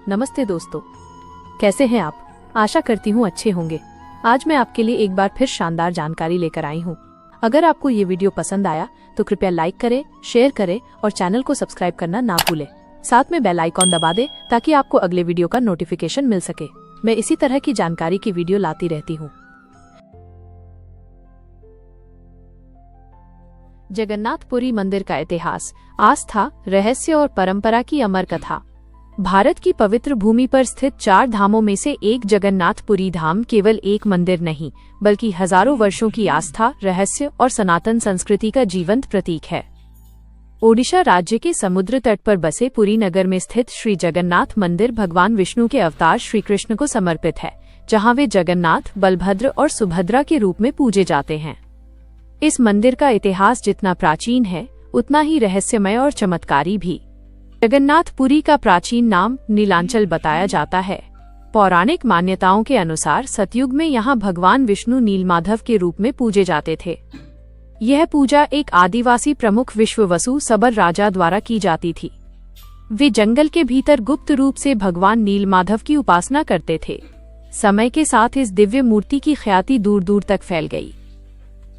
नमस्ते दोस्तों, कैसे हैं आप? आशा करती हूँ अच्छे होंगे। आज मैं आपके लिए एक बार फिर शानदार जानकारी लेकर आई हूँ। अगर आपको ये वीडियो पसंद आया तो कृपया लाइक करें, शेयर करें और चैनल को सब्सक्राइब करना ना भूलें। साथ में बेल आइकॉन दबा दें ताकि आपको अगले वीडियो का नोटिफिकेशन मिल सके। मैं इसी तरह की जानकारी की वीडियो लाती रहती हूँ। जगन्नाथपुरी मंदिर का इतिहास, आस्था, रहस्य और परंपरा की अमर कथा। भारत की पवित्र भूमि पर स्थित 4 धामों में से एक जगन्नाथपुरी धाम केवल एक मंदिर नहीं, बल्कि हजारों वर्षों की आस्था, रहस्य और सनातन संस्कृति का जीवंत प्रतीक है। ओडिशा राज्य के समुद्र तट पर बसे पुरी नगर में स्थित श्री जगन्नाथ मंदिर भगवान विष्णु के अवतार श्री कृष्ण को समर्पित है, जहां वे जगन्नाथ, बलभद्र और सुभद्रा के रूप में पूजे जाते हैं। इस मंदिर का इतिहास जितना प्राचीन है, उतना ही रहस्यमय और चमत्कारी भी। जगन्नाथपुरी का प्राचीन नाम नीलांचल बताया जाता है। पौराणिक मान्यताओं के अनुसार सतयुग में यहाँ भगवान विष्णु नीलमाधव के रूप में पूजे जाते थे। यह पूजा एक आदिवासी प्रमुख विश्ववसु सबर राजा द्वारा की जाती थी। वे जंगल के भीतर गुप्त रूप से भगवान नीलमाधव की उपासना करते थे। समय के साथ इस दिव्य मूर्ति की ख्याति दूर दूर तक फैल गई।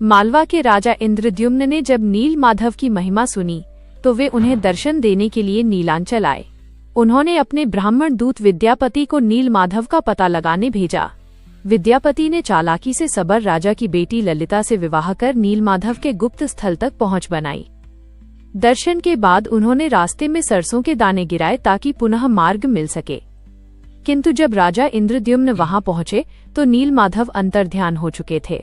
मालवा के राजा इंद्रद्युम्न ने जब नीलमाधव की महिमा सुनी तो वे उन्हें दर्शन देने के लिए नीलांचल आए। उन्होंने अपने ब्राह्मण दूत विद्यापति को नीलमाधव का पता लगाने भेजा। विद्यापति ने चालाकी से सबर राजा की बेटी ललिता से विवाह कर नीलमाधव के गुप्त स्थल तक पहुंच बनाई। दर्शन के बाद उन्होंने रास्ते में सरसों के दाने गिराए ताकि पुनः मार्ग मिल सके। किंतु जब राजा इंद्रद्युम्न वहां पहुंचे तो नीलमाधव अंतर्ध्यान हो चुके थे।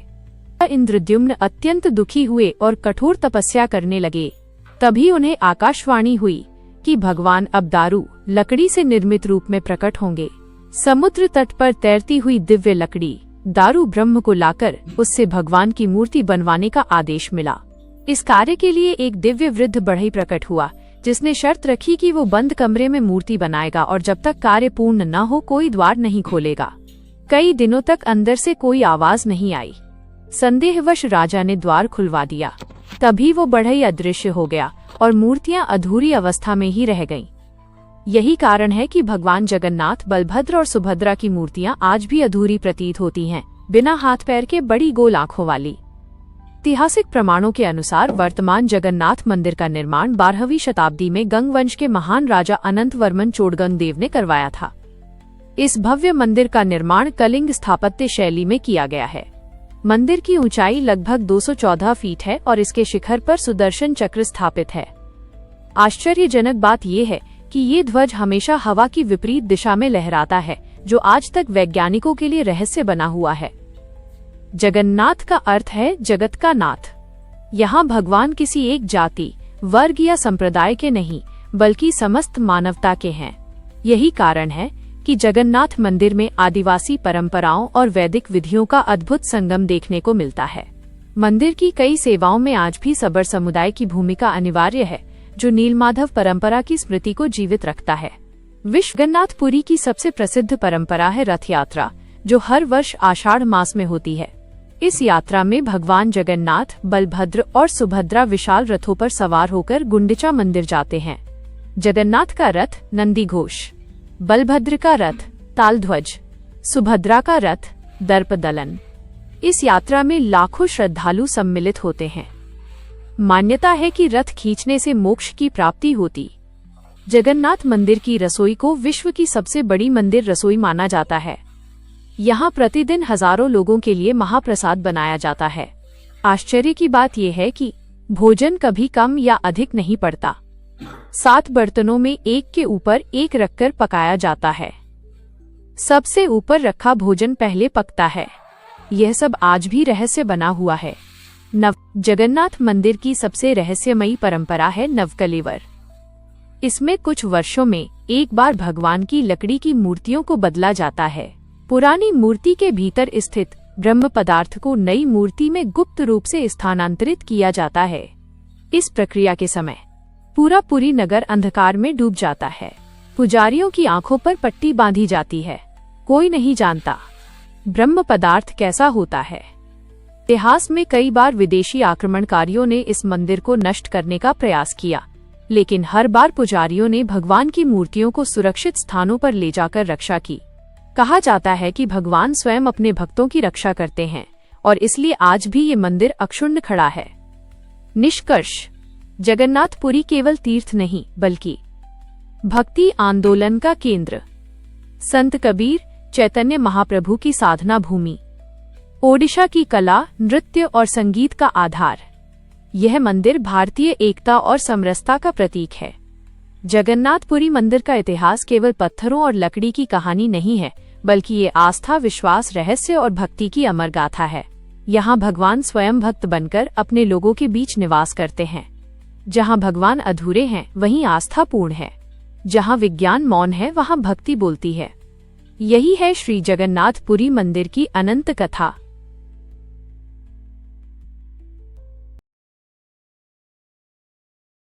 इंद्रद्युम्न अत्यंत दुखी हुए और कठोर तपस्या करने लगे। तभी उन्हें आकाशवाणी हुई कि भगवान अब दारू, लकड़ी से निर्मित रूप में प्रकट होंगे। समुद्र तट पर तैरती हुई दिव्य लकड़ी, दारू ब्रह्म को लाकर उससे भगवान की मूर्ति बनवाने का आदेश मिला। इस कार्य के लिए एक दिव्य वृद्ध बढ़ई प्रकट हुआ, जिसने शर्त रखी कि वो बंद कमरे में मूर्ति बनाएगा और जब तक कार्य पूर्ण न हो कोई द्वार नहीं खोलेगा। कई दिनों तक अंदर से कोई आवाज नहीं आई। संदेहवश राजा ने द्वार खुलवा दिया। तभी वो बढ़ई अदृश्य हो गया और मूर्तियां अधूरी अवस्था में ही रह गईं। यही कारण है कि भगवान जगन्नाथ, बलभद्र और सुभद्रा की मूर्तियां आज भी अधूरी प्रतीत होती हैं, बिना हाथ पैर के बड़ी गोल आंखों वाली। ऐतिहासिक प्रमाणों के अनुसार वर्तमान जगन्नाथ मंदिर का निर्माण 12वीं शताब्दी में गंग वंश के महान राजा अनंत वर्मन चोडगंग देव ने करवाया था। इस भव्य मंदिर का निर्माण कलिंग स्थापत्य शैली में किया गया है। मंदिर की ऊंचाई लगभग 214 फीट है और इसके शिखर पर सुदर्शन चक्र स्थापित है। आश्चर्यजनक बात यह है कि ये ध्वज हमेशा हवा की विपरीत दिशा में लहराता है, जो आज तक वैज्ञानिकों के लिए रहस्य बना हुआ है। जगन्नाथ का अर्थ है जगत का नाथ। यहाँ भगवान किसी एक जाति, वर्ग या संप्रदाय के नहीं, बल्कि समस्त मानवता के हैं। यही कारण है कि जगन्नाथ मंदिर में आदिवासी परंपराओं और वैदिक विधियों का अद्भुत संगम देखने को मिलता है। मंदिर की कई सेवाओं में आज भी सबर समुदाय की भूमिका अनिवार्य है, जो नीलमाधव परंपरा की स्मृति को जीवित रखता है। जगन्नाथपुरी की सबसे प्रसिद्ध परंपरा है रथ यात्रा, जो हर वर्ष आषाढ़ मास में होती है। इस यात्रा में भगवान जगन्नाथ, बलभद्र और सुभद्रा विशाल रथों पर सवार होकर गुंडिचा मंदिर जाते हैं। जगन्नाथ का रथ नंदी घोष, बलभद्र का रथ तालध्वज, सुभद्रा का रथ दर्पदलन। इस यात्रा में लाखों श्रद्धालु सम्मिलित होते हैं। मान्यता है कि रथ खींचने से मोक्ष की प्राप्ति होती। जगन्नाथ मंदिर की रसोई को विश्व की सबसे बड़ी मंदिर रसोई माना जाता है। यहाँ प्रतिदिन हजारों लोगों के लिए महाप्रसाद बनाया जाता है। आश्चर्य की बात यह है कि भोजन कभी कम या अधिक नहीं पड़ता। 7 बर्तनों में एक के ऊपर एक रखकर पकाया जाता है। सबसे ऊपर रखा भोजन पहले पकता है। यह सब आज भी रहस्य बना हुआ है। जगन्नाथ मंदिर की सबसे रहस्यमयी परंपरा है नवकलेवर। इसमें कुछ वर्षों में एक बार भगवान की लकड़ी की मूर्तियों को बदला जाता है। पुरानी मूर्ति के भीतर स्थित ब्रह्म पदार्थ को नई मूर्ति में गुप्त रूप से स्थानांतरित किया जाता है। इस प्रक्रिया के समय पूरा पुरी नगर अंधकार में डूब जाता है। पुजारियों की आंखों पर पट्टी बांधी जाती है। कोई नहीं जानता ब्रह्म पदार्थ कैसा होता है। इतिहास में कई बार विदेशी आक्रमणकारियों ने इस मंदिर को नष्ट करने का प्रयास किया, लेकिन हर बार पुजारियों ने भगवान की मूर्तियों को सुरक्षित स्थानों पर ले जाकर रक्षा की। कहा जाता है कि भगवान स्वयं अपने भक्तों की रक्षा करते हैं और इसलिए आज भी ये मंदिर अक्षुण्ण खड़ा है। निष्कर्ष, जगन्नाथपुरी केवल तीर्थ नहीं बल्कि भक्ति आंदोलन का केंद्र, संत कबीर, चैतन्य महाप्रभु की साधना भूमि, ओडिशा की कला, नृत्य और संगीत का आधार। यह मंदिर भारतीय एकता और समरसता का प्रतीक है। जगन्नाथपुरी मंदिर का इतिहास केवल पत्थरों और लकड़ी की कहानी नहीं है, बल्कि ये आस्था, विश्वास, रहस्य और भक्ति की अमर गाथा है। यहाँ भगवान स्वयं भक्त बनकर अपने लोगों के बीच निवास करते हैं। जहाँ भगवान अधूरे हैं वहीं आस्था पूर्ण है, जहाँ विज्ञान मौन है वहाँ भक्ति बोलती है। यही है श्री जगन्नाथपुरी मंदिर की अनंत कथा।